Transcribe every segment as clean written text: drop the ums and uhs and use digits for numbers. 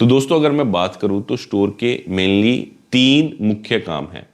तो दोस्तों अगर मैं बात करूं तो स्टोर के मेनली 3 मुख्य काम हैं,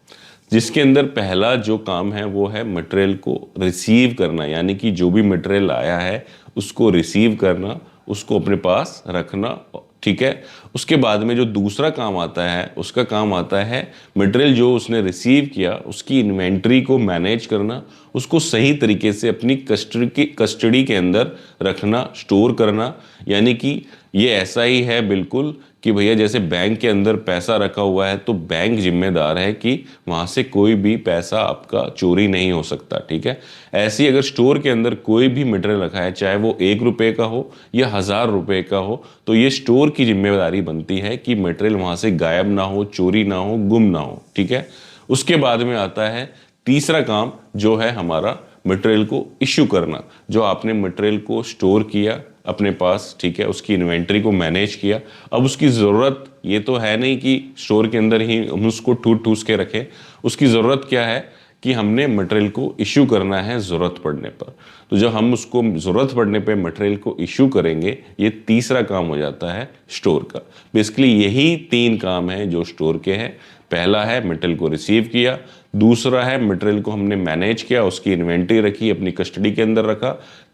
जिसके अंदर पहला जो काम है वो है मटेरियल को रिसीव करना, यानी कि जो भी मटेरियल आया है उसको रिसीव करना, उसको अपने पास रखना। ठीक है। उसके बाद में जो दूसरा काम आता है उसका काम आता है मटेरियल जो उसने रिसीव किया उसकी इन्वेंट्री को मैनेज करना, उसको सही तरीके से अपनी कस्टडी के अंदर रखना, स्टोर करना। यानी कि ये ऐसा ही है बिल्कुल कि भैया जैसे बैंक के अंदर पैसा रखा हुआ है तो बैंक जिम्मेदार है कि वहां से कोई भी पैसा आपका चोरी नहीं हो सकता। ठीक है। ऐसे ही अगर स्टोर के अंदर कोई भी मटेरियल रखा है, चाहे वो 1 रुपए का हो या 1000 रुपए का हो, तो ये स्टोर की जिम्मेदारी बनती है कि मटेरियल वहां से गायब ना हो, चोरी ना हो, गुम ना हो। ठीक है। उसके बाद में आता है तीसरा काम जो है हमारा मटेरियल को इश्यू करना। जो आपने मटेरियल को स्टोर किया अपने पास, ठीक है, उसकी इन्वेंट्री को मैनेज किया, अब उसकी ज़रूरत ये तो है नहीं कि स्टोर के अंदर ही हम उसको ठूस ठूस के रखें। उसकी ज़रूरत क्या है कि हमने मटेरियल को इश्यू करना है ज़रूरत पड़ने पर। तो जब हम उसको ज़रूरत पड़ने पे मटेरियल को इश्यू करेंगे, ये तीसरा काम हो जाता है स्टोर का। बेसिकली यही 3 काम हैं जो स्टोर के हैं। पहला है मटेरियल को रिसीव किया, दूसरा है मटेरियल को हमने मैनेज किया, उसकी इन्वेंट्री रखी, अपनी कस्टडी के अंदर रखा,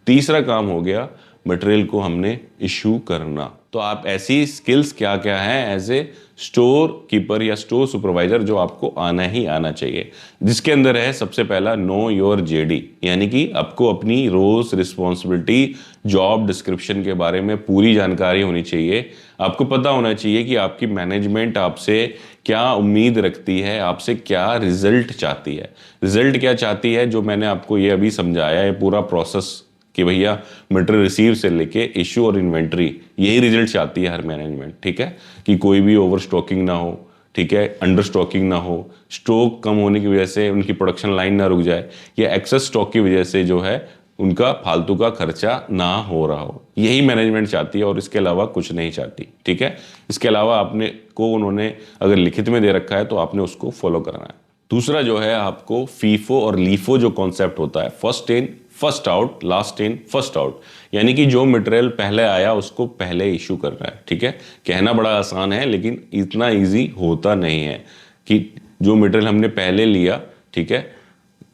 तीसरा काम हो गया मटेरियल को हमने इशू करना। तो आप ऐसी स्किल्स क्या क्या हैं एज ए स्टोर कीपर या स्टोर सुपरवाइजर जो आपको आना ही आना चाहिए, जिसके अंदर है सबसे पहला नो योर जेडी, यानी कि आपको अपनी रोज रिस्पॉन्सिबिलिटी, जॉब डिस्क्रिप्शन के बारे में पूरी जानकारी होनी चाहिए। आपको पता होना चाहिए कि आपकी मैनेजमेंट आपसे क्या उम्मीद रखती है, आपसे क्या रिजल्ट चाहती है। रिजल्ट क्या चाहती है, जो मैंने आपको ये अभी समझाया है पूरा प्रोसेस कि भैया मटेरियल रिसीव से लेके इश्यू और इन्वेंट्री, यही रिजल्ट चाहती है हर मैनेजमेंट। ठीक है। कि कोई भी ओवर स्टॉकिंग ना हो, ठीक है, अंडर स्टॉकिंग ना हो, स्टॉक कम होने की वजह से उनकी प्रोडक्शन लाइन ना रुक जाए, या एक्सेस स्टॉक की वजह से जो है उनका फालतू का खर्चा ना हो रहा हो, यही मैनेजमेंट चाहती है और इसके अलावा कुछ नहीं चाहती। ठीक है। इसके अलावा आपने को उन्होंने अगर लिखित में दे रखा है तो आपने उसको फॉलो करना है। दूसरा जो है आपको फीफो और लीफो जो कॉन्सेप्ट होता है, first in first out, last in first out, यानी कि जो मटेरियल पहले आया उसको पहले इशू करना है। ठीक है। कहना बड़ा आसान है लेकिन इतना इजी होता नहीं है कि जो मटेरियल हमने पहले लिया, ठीक है,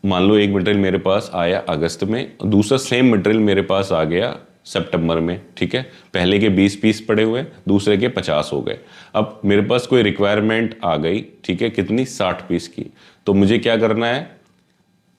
मान लो एक मटेरियल मेरे पास आया अगस्त में, दूसरा सेम मटेरियल मेरे पास आ गया सितंबर में। ठीक है। पहले के 20 पीस पड़े हुए, दूसरे के 50 हो गए। अब मेरे पास कोई रिक्वायरमेंट आ गई, ठीक है, कितनी, 60 पीस की। तो मुझे क्या करना है,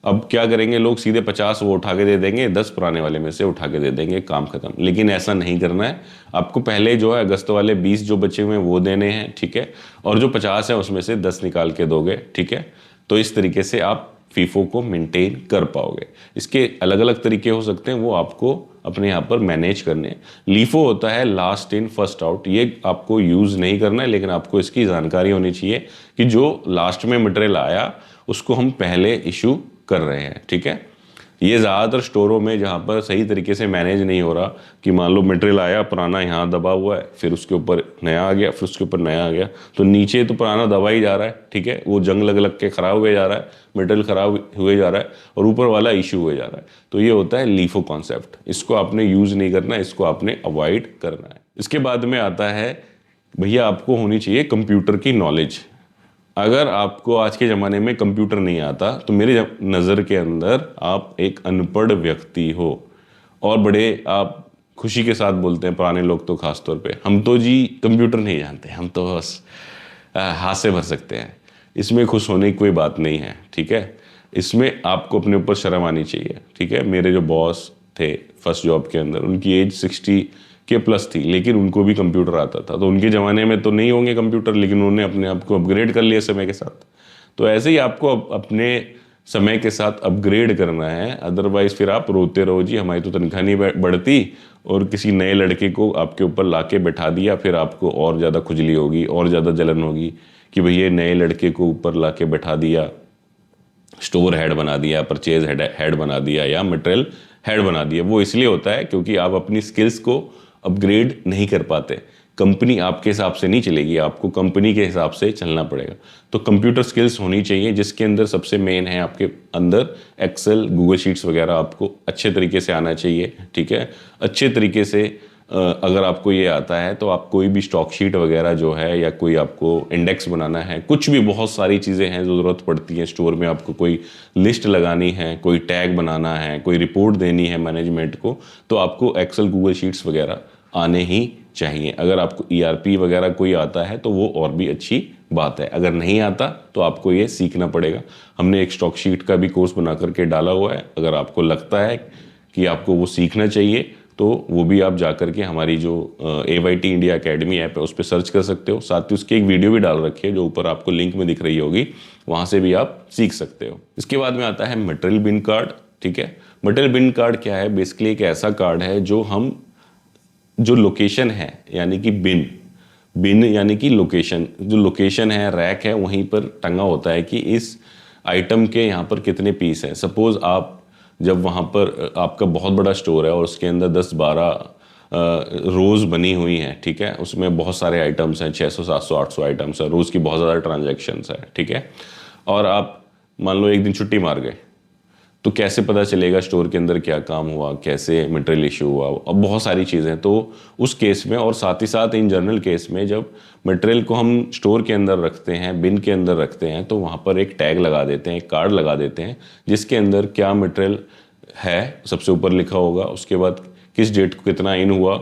अब क्या करेंगे लोग, सीधे 50 वो उठा के दे देंगे, 10 पुराने वाले में से उठा के दे देंगे, काम खत्म। लेकिन ऐसा नहीं करना है। आपको पहले जो है अगस्त वाले 20 जो बचे हुए हैं वो देने हैं। ठीक है। और जो 50 है उसमें से 10 निकाल के दोगे। ठीक है। तो इस तरीके से आप फीफो को मेंटेन कर पाओगे। इसके अलग अलग तरीके हो सकते हैं, वो आपको अपने यहाँ पर मैनेज करने हैं। लीफो होता है लास्ट इन फर्स्ट आउट, ये आपको यूज़ नहीं करना है, लेकिन आपको इसकी जानकारी होनी चाहिए कि जो लास्ट में मटेरियल आया उसको हम पहले इशू कर रहे हैं। ठीक है। ये ज़्यादातर स्टोरों में जहाँ पर सही तरीके से मैनेज नहीं हो रहा कि मान लो मटेरियल आया पुराना यहाँ दबा हुआ है, फिर उसके ऊपर नया आ गया, फिर उसके ऊपर नया आ गया, तो नीचे तो पुराना दबा ही जा रहा है। ठीक है। वो जंग लग लग के ख़राब हुए जा रहा है, मटेरियल ख़राब हुए जा रहा है और ऊपर वाला इशू हुए जा रहा है। तो ये होता है लीफो कॉन्सेप्ट। इसको आपने यूज़ नहीं करना है, इसको आपने अवॉइड करना है। इसके बाद में आता है भैया आपको होनी चाहिए कंप्यूटर की नॉलेज। अगर आपको आज के ज़माने में कंप्यूटर नहीं आता तो मेरी नज़र के अंदर आप एक अनपढ़ व्यक्ति हो। और बड़े आप खुशी के साथ बोलते हैं पुराने लोग तो ख़ास तौर पे, हम तो जी कंप्यूटर नहीं जानते, हम तो बस हाथ से भर सकते हैं। इसमें खुश होने की कोई बात नहीं है। ठीक है। इसमें आपको अपने ऊपर शर्म आनी चाहिए। ठीक है। मेरे जो बॉस थे फर्स्ट जॉब के अंदर, उनकी एज 60 के प्लस थी, लेकिन उनको भी कंप्यूटर आता था। तो उनके ज़माने में तो नहीं होंगे कंप्यूटर, लेकिन उन्होंने अपने आप को अपग्रेड कर लिया समय के साथ। तो ऐसे ही आपको अपने समय के साथ अपग्रेड करना है, अदरवाइज फिर आप रोते रहो जी हमारी तो तनख्वाह नहीं बढ़ती, और किसी नए लड़के को आपके ऊपर ला के बैठा दिया, फिर आपको और ज़्यादा खुजली होगी और ज़्यादा जलन होगी कि भैया नए लड़के को ऊपर ला के बैठा दिया, स्टोर हेड बना दिया, परचेज हेड बना दिया, या मटेरियल हेड बना दिया। वो इसलिए होता है क्योंकि आप अपनी स्किल्स को अपग्रेड नहीं कर पाते। कंपनी आपके हिसाब से नहीं चलेगी, आपको कंपनी के हिसाब से चलना पड़ेगा। तो कंप्यूटर स्किल्स होनी चाहिए, जिसके अंदर सबसे मेन है आपके अंदर एक्सेल, गूगल शीट्स वगैरह आपको अच्छे तरीके से आना चाहिए। ठीक है। अच्छे तरीके से अगर आपको ये आता है तो आप कोई भी स्टॉक शीट वगैरह जो है या कोई आपको इंडेक्स बनाना है, कुछ भी बहुत सारी चीज़ें हैं जो ज़रूरत पड़ती हैं स्टोर में, आपको कोई लिस्ट लगानी है, कोई टैग बनाना है, कोई रिपोर्ट देनी है मैनेजमेंट को, तो आपको एक्सेल गूगल शीट्स वगैरह आने ही चाहिए। अगर आपको ईआरपी वगैरह कोई आता है तो वो और भी अच्छी बात है, अगर नहीं आता तो आपको ये सीखना पड़ेगा। हमने एक स्टॉक शीट का भी कोर्स बना करके डाला हुआ है, अगर आपको लगता है कि आपको वो सीखना चाहिए तो वो भी आप जा करके हमारी जो AYT इंडिया एकेडमी ऐप है उस पर सर्च कर सकते हो। साथ ही उसकी एक वीडियो भी डाल रखी है जो ऊपर आपको लिंक में दिख रही होगी, वहाँ से भी आप सीख सकते हो। इसके बाद में आता है मटेरियल बिन कार्ड। ठीक है, मटेरियल बिन कार्ड क्या है? बेसिकली एक ऐसा कार्ड है जो लोकेशन है, यानी कि बिन यानी कि लोकेशन, जो लोकेशन है, रैक है, वहीं पर टंगा होता है कि इस आइटम के यहाँ पर कितने पीस हैं। सपोज आप जब वहाँ पर आपका बहुत बड़ा स्टोर है और उसके अंदर 10-12 रोज़ बनी हुई हैं, ठीक है, उसमें बहुत सारे आइटम्स हैं, 600 700 800 आइटम्स हैं, रोज़ की बहुत ज़्यादा ट्रांजैक्शंस हैं, ठीक है, और आप मान लो एक दिन छुट्टी मार गए, तो कैसे पता चलेगा स्टोर के अंदर क्या काम हुआ, कैसे मटेरियल इशू हुआ, अब बहुत सारी चीज़ें। तो उस केस में और साथ ही साथ इन जनरल केस में जब मटेरियल को हम स्टोर के अंदर रखते हैं, बिन के अंदर रखते हैं, तो वहाँ पर एक टैग लगा देते हैं, एक कार्ड लगा देते हैं जिसके अंदर क्या मटेरियल है सबसे ऊपर लिखा होगा, उसके बाद किस डेट को कितना इन हुआ,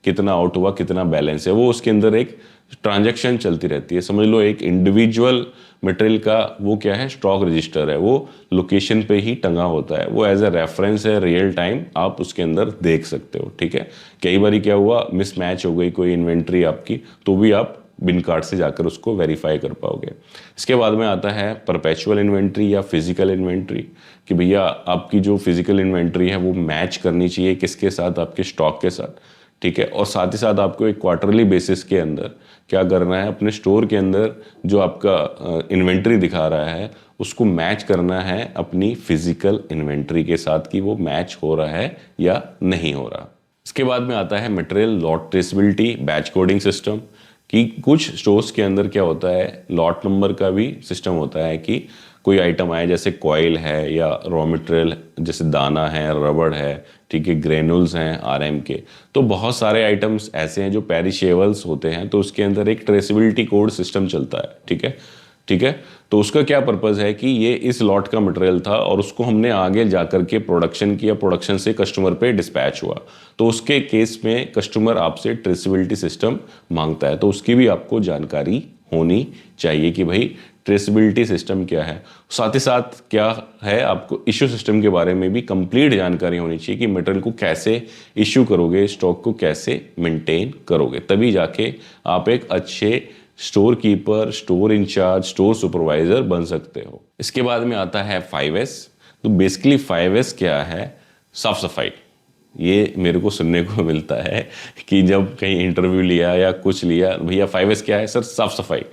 कितना आउट हुआ, कितना बैलेंस है, वो उसके अंदर एक ट्रांजैक्शन चलती रहती है। समझ लो एक इंडिविजुअल मटेरियल का वो क्या है, स्टॉक रजिस्टर है, वो लोकेशन पे ही टंगा होता है, वो एज ए रेफरेंस है, रियल टाइम आप उसके अंदर देख सकते हो। ठीक है, कई बार क्या हुआ, मिसमैच हो गई कोई इन्वेंट्री आपकी, तो भी आप बिन कार्ड से जाकर उसको वेरीफाई कर पाओगे। इसके बाद में आता है परपेचुअल इन्वेंट्री या फिजिकल इन्वेंट्री, कि भैया आपकी जो फिजिकल इन्वेंट्री है वो मैच करनी चाहिए किसके साथ, आपके स्टॉक के साथ। ठीक है, और साथ ही साथ आपको एक क्वार्टरली बेसिस के अंदर क्या करना है, अपने स्टोर के अंदर जो आपका इन्वेंट्री दिखा रहा है उसको मैच करना है अपनी फिजिकल इन्वेंट्री के साथ, कि वो मैच हो रहा है या नहीं हो रहा। इसके बाद में आता है material lot traceability batch coding system, कि कुछ स्टोर्स के अंदर क्या होता है, लॉट नंबर का भी सिस्टम होता है कि कोई आइटम आए, जैसे कॉयल है या रॉ मटेरियल जैसे दाना है, रबड़ है, ठीक है, ग्रेनुल्स हैं RM के, तो बहुत सारे आइटम्स ऐसे हैं जो पेरिशेबल्स होते हैं, तो उसके अंदर एक ट्रेसेबिलिटी कोड सिस्टम चलता है। ठीक है, ठीक है, तो उसका क्या पर्पज़ है कि ये इस लॉट का मटेरियल था और उसको हमने आगे जाकर के प्रोडक्शन किया, प्रोडक्शन से कस्टमर पे डिस्पैच हुआ, तो उसके केस में कस्टमर आपसे ट्रेसेबिलिटी सिस्टम मांगता है, तो उसकी भी आपको जानकारी होनी चाहिए कि भाई ट्रेसेबिलिटी सिस्टम क्या है। साथ ही साथ क्या है, आपको इशू सिस्टम के बारे में भी कंप्लीट जानकारी होनी चाहिए कि मटेरियल को कैसे इशू करोगे, स्टॉक को कैसे मेंटेन करोगे, तभी जाके आप एक अच्छे store keeper, store incharge, store supervisor बन सकते हो। इसके बाद में आता है 5S। तो बेसिकली 5S क्या है, साफ सफाई। ये मेरे को सुनने को मिलता है कि जब कहीं इंटरव्यू लिया या कुछ लिया, भैया 5S क्या है सर, साफ सफाई।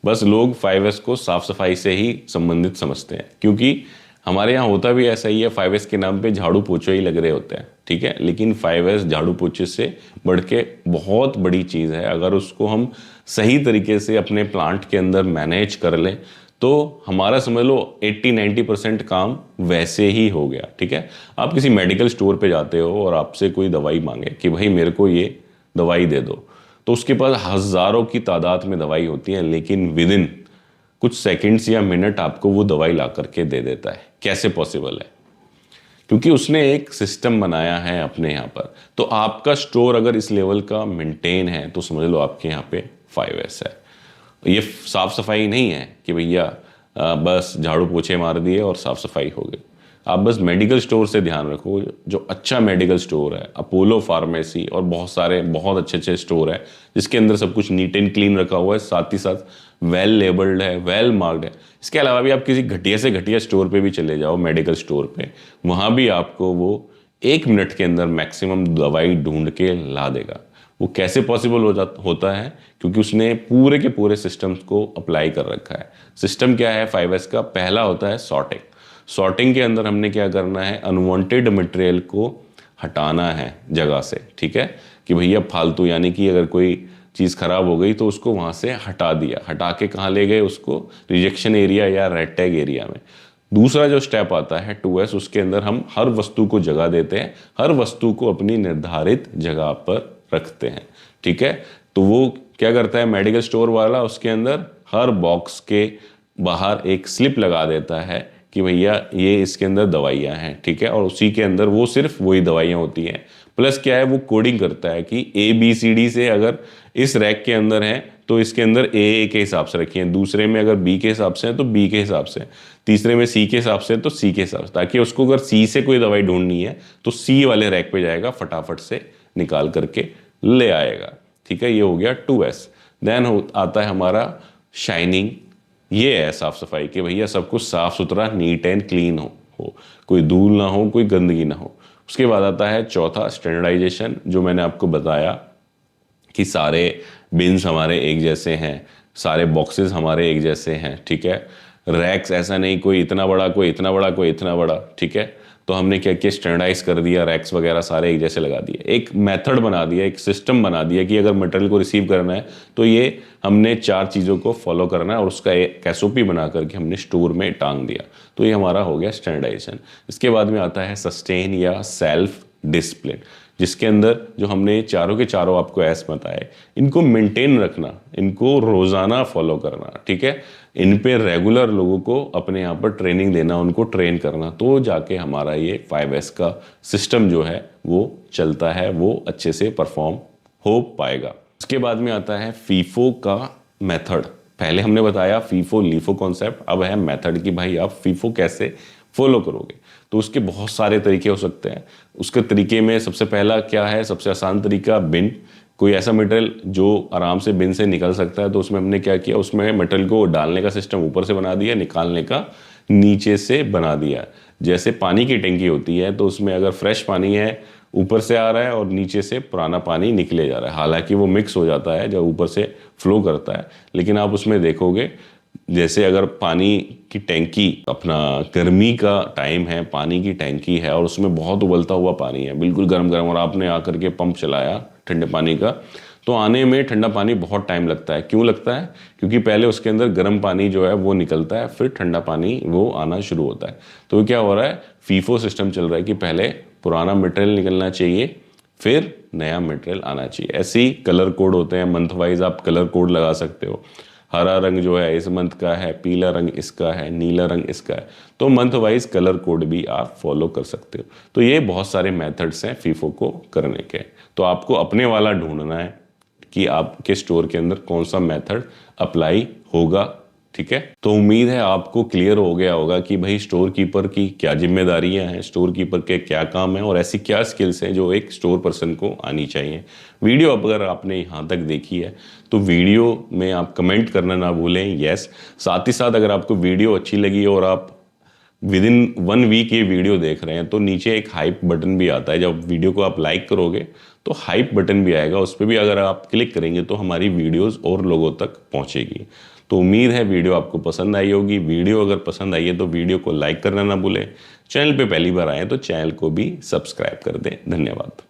बस लोग 5S को साफ सफाई से ही संबंधित समझते हैं, क्योंकि हमारे यहाँ होता भी ऐसा ही है, 5S के नाम पे झाड़ू पोछे ही लग रहे होते हैं। ठीक है, लेकिन 5S झाड़ू पोछे से बढ़ के बहुत बड़ी चीज़ है। अगर उसको हम सही तरीके से अपने प्लांट के अंदर मैनेज कर लें तो हमारा समझ लो 80-90% काम वैसे ही हो गया। ठीक है, आप किसी मेडिकल स्टोर पे जाते हो और आपसे कोई दवाई मांगे कि भाई मेरे को ये दवाई दे दो, तो उसके पास हज़ारों की तादाद में दवाई होती है, लेकिन विद इन कुछ सेकंड्स या मिनट आपको वो दवाई ला करके दे देता है। कैसे पॉसिबल है? क्योंकि उसने एक सिस्टम बनाया है अपने यहाँ पर। तो आपका स्टोर अगर इस लेवल का मेंटेन है तो समझ लो आपके यहाँ पे 5S है। ये साफ सफाई नहीं है कि भैया बस झाड़ू पोछे मार दिए और साफ सफाई हो गई। आप बस मेडिकल स्टोर से ध्यान रखो, जो अच्छा मेडिकल स्टोर है, अपोलो फार्मेसी और बहुत सारे बहुत अच्छे अच्छे स्टोर है जिसके अंदर सब कुछ नीट एंड क्लीन रखा हुआ है, साथ ही साथ वेल लेबल्ड है, वेल मार्क्ड है। इसके अलावा भी आप किसी घटिया से घटिया स्टोर पे भी चले जाओ, मेडिकल स्टोर पे, वहाँ भी आपको वो 1 मिनट के अंदर मैक्सिमम दवाई ढूंढ के ला देगा। वो कैसे पॉसिबल होता है? क्योंकि उसने पूरे के पूरे सिस्टम्स को अप्लाई कर रखा है। सिस्टम क्या है 5S का? पहला होता है सॉर्टिंग। सॉर्टिंग के अंदर हमने क्या करना है, अनवांटेड मटेरियल को हटाना है जगह से। ठीक है, कि भैया फालतू, यानी कि अगर कोई चीज़ खराब हो गई तो उसको वहाँ से हटा दिया, हटा के कहाँ ले गए, उसको रिजेक्शन एरिया या रेड टैग एरिया में। दूसरा जो स्टेप आता है 2S, उसके अंदर हम हर वस्तु को जगह देते हैं, हर वस्तु को अपनी निर्धारित जगह पर रखते हैं, ठीक है। तो वो क्या करता है मेडिकल स्टोर वाला, उसके अंदर हर बॉक्स के बाहर एक स्लिप लगा देता है कि भैया ये इसके अंदर दवाइयाँ हैं, ठीक है। और उसी के अंदर वो सिर्फ वही दवाइयाँ होती हैं। प्लस क्या है, वो कोडिंग करता है कि ABCD से अगर इस रैक के अंदर है तो इसके अंदर A के हिसाब से रखी है, दूसरे में अगर B के हिसाब से है तो B के हिसाब से, तीसरे में C के हिसाब से तो C के हिसाब से, ताकि उसको अगर C से कोई दवाई ढूंढनी है तो C वाले रैक पे जाएगा, फटाफट से निकाल करके ले आएगा, ठीक है। ये हो गया 2S। देन आता है हमारा शाइनिंग। ये है साफ सफाई कि भैया सब कुछ साफ सुथरा, नीट एंड क्लीन हो, कोई धूल ना हो, कोई गंदगी ना हो। उसके बाद आता है चौथा स्टैंडर्डाइजेशन, जो मैंने आपको बताया कि सारे बिन्स हमारे एक जैसे हैं, सारे बॉक्सेस हमारे एक जैसे हैं, ठीक है। रैक्स ऐसा नहीं कोई इतना बड़ा, कोई इतना बड़ा, कोई इतना बड़ा, ठीक है। तो हमने क्या किया, स्टैंडर्डाइज कर दिया, रैक्स वगैरह सारे एक जैसे लगा दिए, एक मेथड बना दिया, एक सिस्टम बना दिया कि अगर मटेरियल को रिसीव करना है तो ये हमने 4 चीज़ों को फॉलो करना है, और उसका एक SOP बना करके हमने स्टोर में टांग दिया। तो ये हमारा हो गया स्टैंडर्डाइजेशन। इसके बाद में आता है सस्टेन या सेल्फ डिसिप्लिन, जिसके अंदर जो हमने चारों के चारों आपको ऐसे बताए, इनको मेंटेन रखना, इनको रोज़ाना फॉलो करना, ठीक है। इन पे रेगुलर लोगों को अपने यहाँ पर ट्रेनिंग देना, उनको ट्रेन करना, तो जाके हमारा ये 5S का सिस्टम जो है वो चलता है, वो अच्छे से परफॉर्म हो पाएगा। उसके बाद में आता है फीफो का मेथड। पहले हमने बताया फीफो लीफो कॉन्सेप्ट, अब है मेथड कि भाई आप फीफो कैसे फॉलो करोगे। तो उसके बहुत सारे तरीके हो सकते हैं। उसके तरीके में सबसे पहला क्या है, सबसे आसान तरीका बिन। कोई ऐसा मटेरियल जो आराम से बिन से निकल सकता है, तो उसमें हमने क्या किया, उसमें मटेरियल को डालने का सिस्टम ऊपर से बना दिया, निकालने का नीचे से बना दिया। जैसे पानी की टंकी होती है, तो उसमें अगर फ्रेश पानी है ऊपर से आ रहा है और नीचे से पुराना पानी निकले जा रहा है, हालांकि वो मिक्स हो जाता है जब ऊपर से फ्लो करता है, लेकिन आप उसमें देखोगे जैसे अगर पानी की टैंकी, अपना गर्मी का टाइम है, पानी की टैंकी है और उसमें बहुत उबलता हुआ पानी है, बिल्कुल गर्म गर्म, और आपने आकर के पंप चलाया ठंडे पानी का, तो आने में ठंडा पानी बहुत टाइम लगता है। क्यों लगता है? क्योंकि पहले उसके अंदर गर्म पानी जो है वो निकलता है, फिर ठंडा पानी वो आना शुरू होता है। तो क्या हो रहा है, फीफो सिस्टम चल रहा है कि पहले पुराना मटेरियल निकलना चाहिए, फिर नया मटेरियल आना चाहिए। ऐसे ही कलर कोड होते हैं, मंथ वाइज आप कलर कोड लगा सकते हो। हरा रंग जो है इस मंथ का है, पीला रंग इसका है, नीला रंग इसका है, तो मंथ वाइज कलर कोड भी आप फॉलो कर सकते हो। तो ये बहुत सारे मेथड्स हैं फीफो को करने के। तो आपको अपने वाला ढूंढना है कि आपके स्टोर के अंदर कौन सा मेथड अप्लाई होगा, ठीक है। तो उम्मीद है आपको क्लियर हो गया होगा कि भाई स्टोर कीपर की क्या जिम्मेदारियां हैं, स्टोर कीपर के क्या काम है और ऐसी क्या स्किल्स हैं जो एक स्टोर पर्सन को आनी चाहिए। वीडियो अगर आपने यहाँ तक देखी है तो वीडियो में आप कमेंट करना ना भूलें, यस। साथ ही साथ अगर आपको वीडियो अच्छी लगी और आप विदिन 1 वीक ये वीडियो देख रहे हैं तो नीचे एक हाइप बटन भी आता है। जब वीडियो को आप लाइक करोगे तो हाइप बटन भी आएगा, उस पर भी अगर आप क्लिक करेंगे तो हमारी वीडियोस और लोगों तक पहुंचेगी। तो उम्मीद है वीडियो आपको पसंद आई होगी। वीडियो अगर पसंद आई है तो वीडियो को लाइक करना ना भूलें। चैनल पे पहली बार आए तो चैनल को भी सब्सक्राइब कर दें। धन्यवाद।